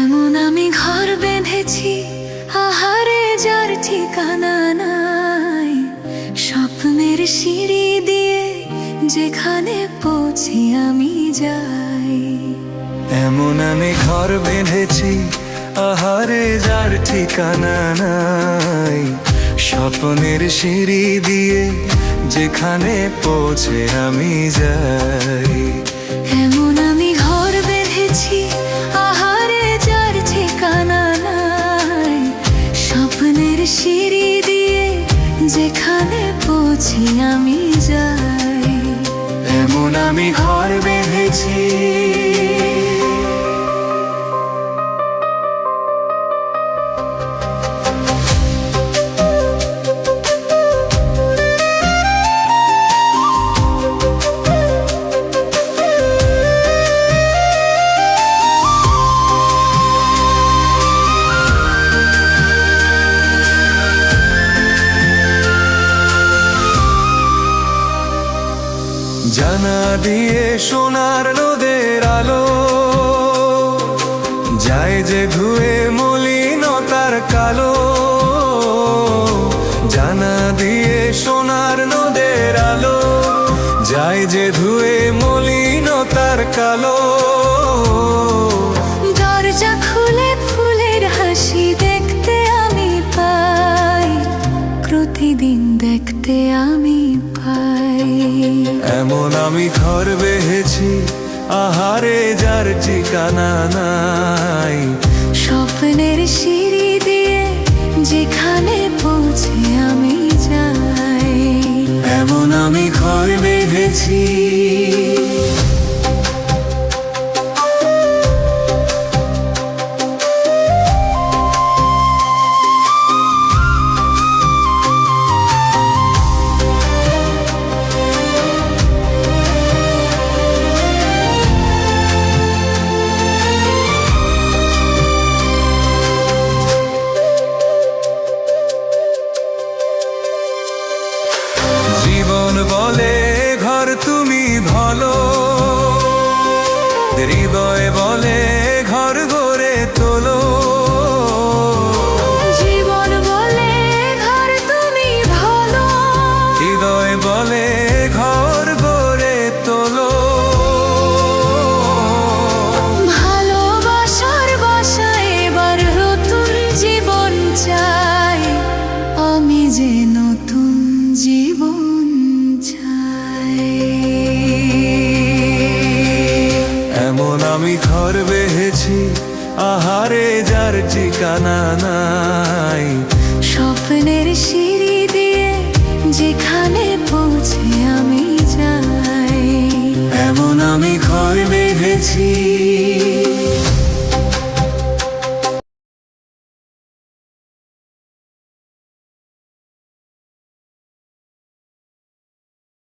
এমন আমি ঘর বেঁধেছি আহারে যার ঠিকানা নাই, স্বপ্নের সিঁড়ি দিয়ে যেখানে পৌঁছি আমি যাই। এমন আমি ঘর বেঁধেছি আহারে যার ঠিকানা নাই, স্বপ্নের সিঁড়ি দিয়ে যেখানে পৌঁছে আমি যাই। এমন আমি ঘর বেঁধেছি আহারে যার ঠিকানা নাই, স্বপ্নের সিঁড়ি দিয়ে যেখানে পৌঁছি আমি যাই। এমন আমি ঘর বেঁধেছি। জানা দিয়ে সোনার নদের আলো যায় যে ধুয়ে মলিনতার কালো। জানা দিয়ে সোনার নদের আলো যায় যে ধুয়ে মলিনতার কালো। দরজা খুলে ফুলের হাসি দেখতে আমি পাই, প্রতিদিন দেখতে আমি পাই। এমন আমি ঘর বেঁধেছি আহারে যার ঠিকানা নাই, স্বপ্নের সিঁড়ি দিয়ে যেখানে পৌঁছে আমি যাই। এমন আমি ঘর বেঁধেছি। জীবন বলে ঘর তুমি ভালো, হৃদয় বলে ঘর গড়ে তোলো। জীবন বলে ঘর তুমি ভালো, হৃদয় বলে ঘর গড়ে তোলো। ভালোবাসার বাসায় এবার নতুন জীবন চাই, আমি যে নতুন জীবন চাই। এমন আমি ঘর বেঁধেছি আহারে যার ঠিকানা নাই, স্বপ্নের সিঁড়ি দিয়ে যেখানে পৌঁছে আমি যাই। এমন আমি ঘর বেঁধেছি।